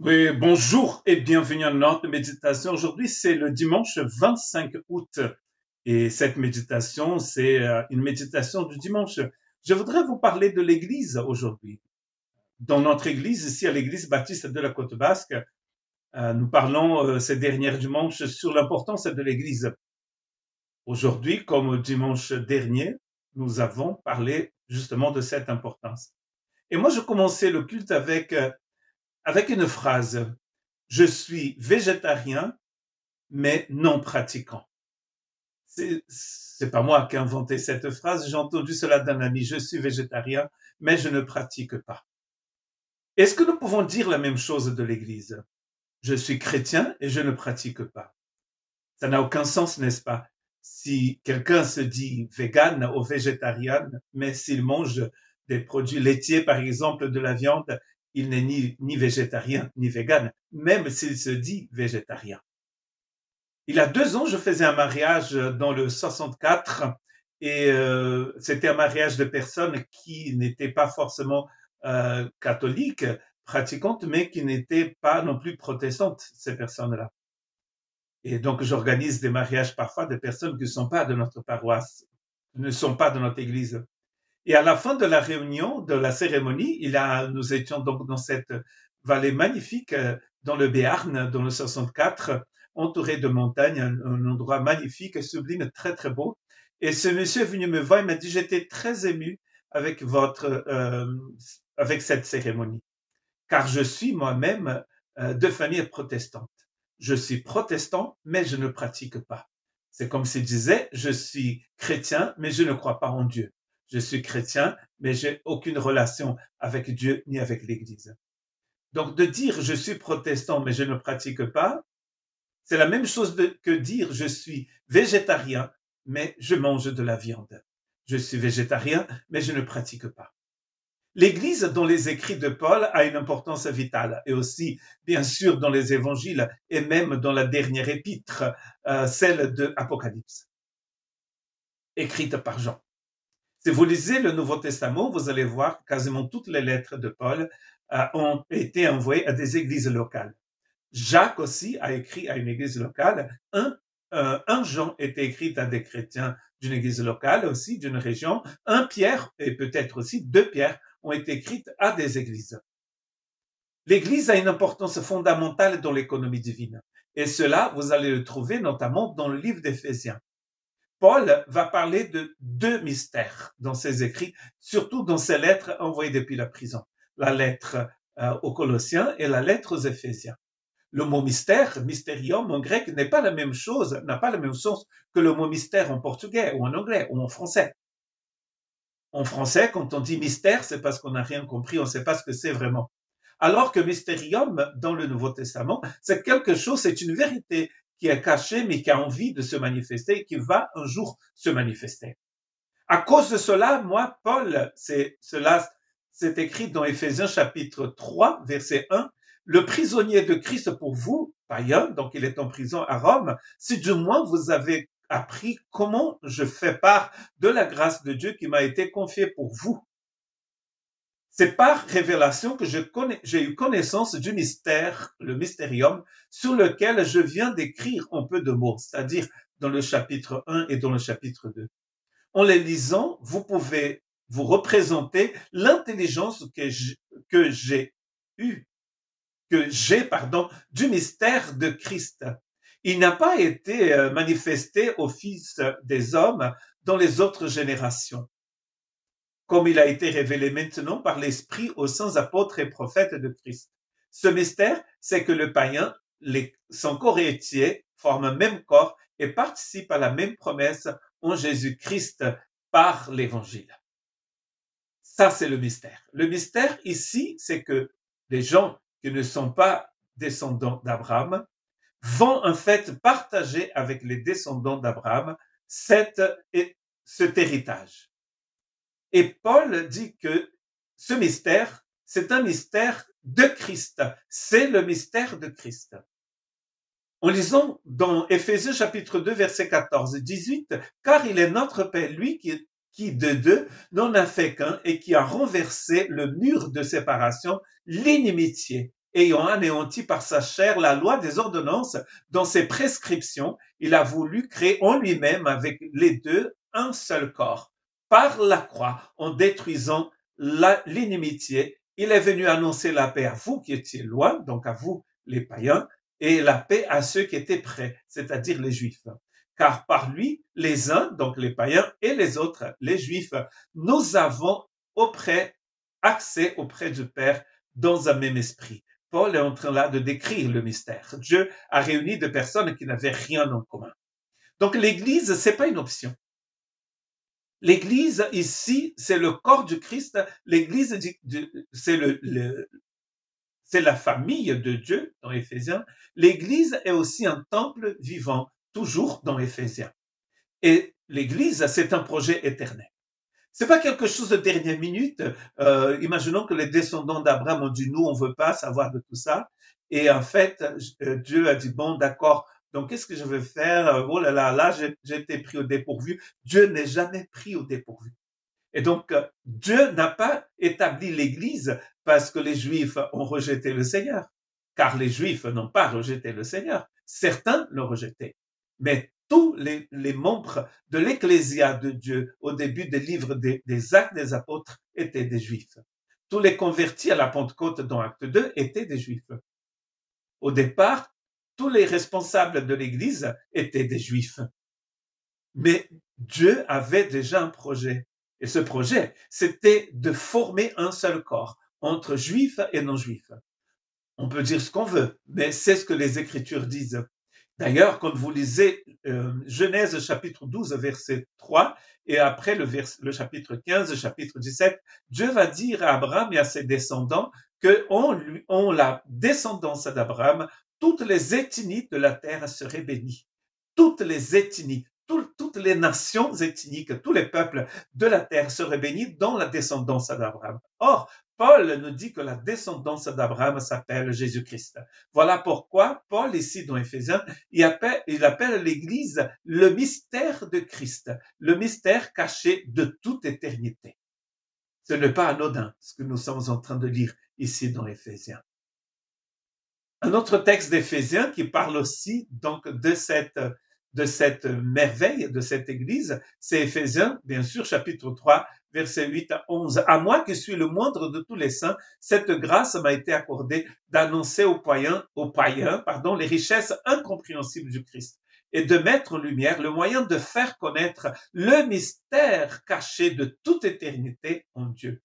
Oui, bonjour et bienvenue à notre méditation. Aujourd'hui, c'est le dimanche 25 août et cette méditation, c'est une méditation du dimanche. Je voudrais vous parler de l'Église aujourd'hui. Dans notre Église, ici à l'Église baptiste de la Côte Basque, nous parlons ces derniers dimanches sur l'importance de l'Église. Aujourd'hui, comme dimanche dernier, nous avons parlé justement de cette importance. Et moi, je commençais le culte avec une phrase. Je suis végétarien, mais non pratiquant. C'est pas moi qui ai inventé cette phrase, j'ai entendu cela d'un ami. Je suis végétarien, mais je ne pratique pas. Est-ce que nous pouvons dire la même chose de l'Église? Je suis chrétien et je ne pratique pas. Ça n'a aucun sens, n'est-ce pas? Si quelqu'un se dit vegan ou végétarien, mais s'il mange des produits laitiers, par exemple de la viande, il n'est ni végétarien ni vegan, même s'il se dit végétarien. Il y a 2 ans, je faisais un mariage dans le 64 et c'était un mariage de personnes qui n'étaient pas forcément catholiques, pratiquantes, mais qui n'étaient pas non plus protestantes, ces personnes-là. Et donc, j'organise des mariages parfois de personnes qui ne sont pas de notre paroisse, ne sont pas de notre église. Et à la fin de la réunion, de la cérémonie, nous étions donc dans cette vallée magnifique, dans le Béarn, dans le 64, entouré de montagnes, un endroit magnifique, sublime, très très beau. Et ce monsieur est venu me voir, il m'a dit, j'étais très ému avec avec cette cérémonie, car je suis moi-même de famille protestante. Je suis protestant, mais je ne pratique pas. C'est comme s'il disait, je suis chrétien, mais je ne crois pas en Dieu. Je suis chrétien, mais j'ai aucune relation avec Dieu ni avec l'Église. Donc de dire je suis protestant, mais je ne pratique pas, c'est la même chose que dire je suis végétarien, mais je mange de la viande. Je suis végétarien, mais je ne pratique pas. L'Église, dans les écrits de Paul, a une importance vitale, et aussi, bien sûr, dans les évangiles, et même dans la dernière épître, celle de Apocalypse, écrite par Jean. Si vous lisez le Nouveau Testament, vous allez voir que quasiment toutes les lettres de Paul ont été envoyées à des églises locales. Jacques aussi a écrit à une église locale. Un Jean était écrit à des chrétiens d'une église locale aussi, d'une région. Un Pierre, et peut-être aussi 2 Pierre, ont été écrites à des églises. L'Église a une importance fondamentale dans l'économie divine. Et cela, vous allez le trouver notamment dans le livre d'Éphésiens. Paul va parler de 2 mystères dans ses écrits, surtout dans ses lettres envoyées depuis la prison. La lettre aux Colossiens et la lettre aux Éphésiens. Le mot mystère, mysterium en grec, n'est pas la même chose, n'a pas le même sens que le mot mystère en portugais ou en anglais ou en français. En français, quand on dit mystère, c'est parce qu'on n'a rien compris, on ne sait pas ce que c'est vraiment. Alors que mystérium, dans le Nouveau Testament, c'est quelque chose, c'est une vérité qui est cachée, mais qui a envie de se manifester et qui va un jour se manifester. À cause de cela, moi, Paul, c'est écrit dans Éphésiens chapitre 3, verset 1, le prisonnier de Christ pour vous, païen, donc il est en prison à Rome, si du moins vous avez appris comment je fais part de la grâce de Dieu qui m'a été confiée pour vous. C'est par révélation que j'ai eu connaissance du mystère, le mystérium, sur lequel je viens d'écrire en peu de mots, c'est-à-dire dans le chapitre 1 et dans le chapitre 2. En les lisant, vous pouvez vous représenter l'intelligence que j'ai eue, du mystère de Christ. Il n'a pas été manifesté au Fils des hommes dans les autres générations, comme il a été révélé maintenant par l'Esprit aux saints apôtres et prophètes de Christ. Ce mystère, c'est que le païen, son co-héritier, forme un même corps et participe à la même promesse en Jésus-Christ par l'Évangile. Ça, c'est le mystère. Le mystère ici, c'est que les gens qui ne sont pas descendants d'Abraham vont en fait partager avec les descendants d'Abraham cet héritage. Et Paul dit que ce mystère, c'est un mystère de Christ. C'est le mystère de Christ. En lisant dans Éphésiens chapitre 2, verset 14-18, car il est notre Père, lui qui de deux n'en a fait qu'un et qui a renversé le mur de séparation, l'inimitié, ayant anéanti par sa chair la loi des ordonnances, dans ses prescriptions, il a voulu créer en lui-même avec les deux un seul corps. Par la croix, en détruisant l'inimitié, il est venu annoncer la paix à vous qui étiez loin, donc à vous les païens, et la paix à ceux qui étaient près, c'est-à-dire les juifs. Car par lui, les uns, donc les païens, et les autres, les juifs, nous avons accès auprès du Père dans un même esprit. Paul est en train là de décrire le mystère. Dieu a réuni deux personnes qui n'avaient rien en commun. Donc l'Église, c'est pas une option. L'Église ici, c'est le corps du Christ. L'Église, c'est la famille de Dieu dans Éphésiens. L'Église est aussi un temple vivant, toujours dans Éphésiens. Et l'Église, c'est un projet éternel. C'est pas quelque chose de dernière minute. Imaginons que les descendants d'Abraham ont dit nous, on veut pas savoir de tout ça. Et en fait, Dieu a dit bon, d'accord. Donc, qu'est-ce que je vais faire? Oh là là, là, j'ai été pris au dépourvu. Dieu n'est jamais pris au dépourvu. Et donc, Dieu n'a pas établi l'Église parce que les Juifs ont rejeté le Seigneur. Car les Juifs n'ont pas rejeté le Seigneur. Certains l'ont rejeté. Mais tous les membres de l'Ecclésia de Dieu au début des livres des Actes des Apôtres étaient des Juifs. Tous les convertis à la Pentecôte dans Acte 2 étaient des Juifs. Au départ, tous les responsables de l'Église étaient des Juifs. Mais Dieu avait déjà un projet. Et ce projet, c'était de former un seul corps entre juifs et non-juifs. On peut dire ce qu'on veut, mais c'est ce que les Écritures disent. D'ailleurs, quand vous lisez Genèse chapitre 12, verset 3, et après le chapitre 15, chapitre 17, Dieu va dire à Abraham et à ses descendants qu'en la descendance d'Abraham, toutes les ethnies de la terre seraient bénies. Toutes les ethnies, toutes les nations ethniques, tous les peuples de la terre seraient bénis dans la descendance d'Abraham. Or, Paul nous dit que la descendance d'Abraham s'appelle Jésus-Christ. Voilà pourquoi Paul, ici dans Éphésiens, il appelle l'Église le mystère de Christ, le mystère caché de toute éternité. Ce n'est pas anodin ce que nous sommes en train de lire ici dans Éphésiens. Un autre texte d'Éphésiens qui parle aussi donc de cette merveille, de cette église, c'est Éphésiens, bien sûr, chapitre 3, versets 8 à 11. À moi qui suis le moindre de tous les saints, cette grâce m'a été accordée d'annoncer aux païens, les richesses incompréhensibles du Christ et de mettre en lumière le moyen de faire connaître le mystère caché de toute éternité en Dieu,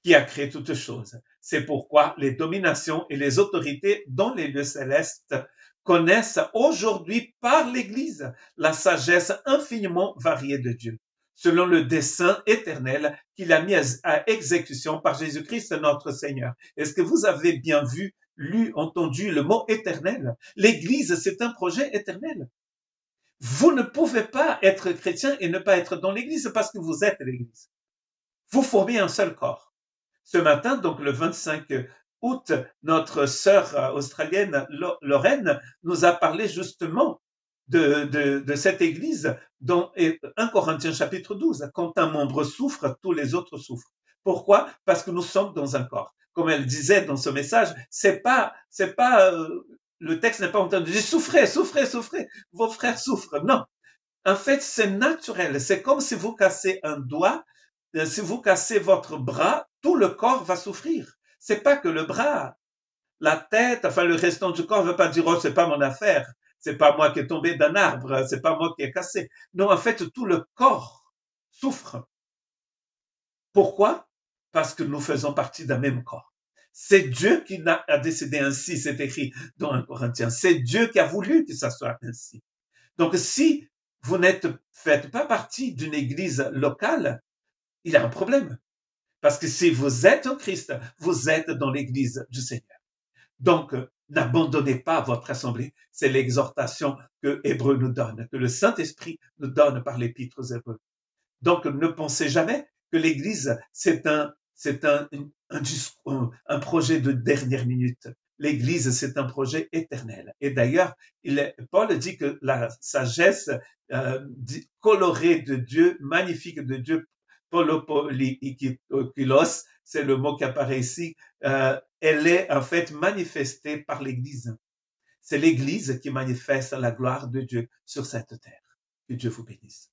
qui a créé toutes choses. C'est pourquoi les dominations et les autorités dans les lieux célestes connaissent aujourd'hui par l'Église la sagesse infiniment variée de Dieu, selon le dessein éternel qu'il a mis à exécution par Jésus-Christ notre Seigneur. Est-ce que vous avez bien vu, lu, entendu le mot éternel? L'Église, c'est un projet éternel. Vous ne pouvez pas être chrétien et ne pas être dans l'Église parce que vous êtes l'Église. Vous formez un seul corps. Ce matin, donc le 25 août, notre sœur australienne Lorraine nous a parlé justement de cette église dans 1 Corinthiens chapitre 12. Quand un membre souffre, tous les autres souffrent. Pourquoi? Parce que nous sommes dans un corps. Comme elle disait dans ce message, le texte n'est pas en train de dire souffrez, souffrez, souffrez, vos frères souffrent. Non. En fait, c'est naturel. C'est comme si vous cassez un doigt. Si vous cassez votre bras, tout le corps va souffrir. C'est pas que le bras, la tête, enfin le restant du corps ne veut pas dire oh c'est pas mon affaire, c'est pas moi qui est tombé d'un arbre, c'est pas moi qui ai cassé. Non, en fait tout le corps souffre. Pourquoi? Parce que nous faisons partie d'un même corps. C'est Dieu qui a décidé ainsi, c'est écrit dans 1 Corinthiens. C'est Dieu qui a voulu que ça soit ainsi. Donc si vous faites pas partie d'une église locale, il y a un problème. Parce que si vous êtes en Christ, vous êtes dans l'église du Seigneur. Donc, n'abandonnez pas votre assemblée. C'est l'exhortation que Hébreu nous donne, que le Saint-Esprit nous donne par l'épître aux Hébreux. Donc, ne pensez jamais que l'église, c'est un projet de dernière minute. L'église, c'est un projet éternel. Et d'ailleurs, Paul dit que la sagesse colorée de Dieu, magnifique de Dieu, Polopolikilos, c'est le mot qui apparaît ici, elle est en fait manifestée par l'Église. C'est l'Église qui manifeste la gloire de Dieu sur cette terre. Que Dieu vous bénisse.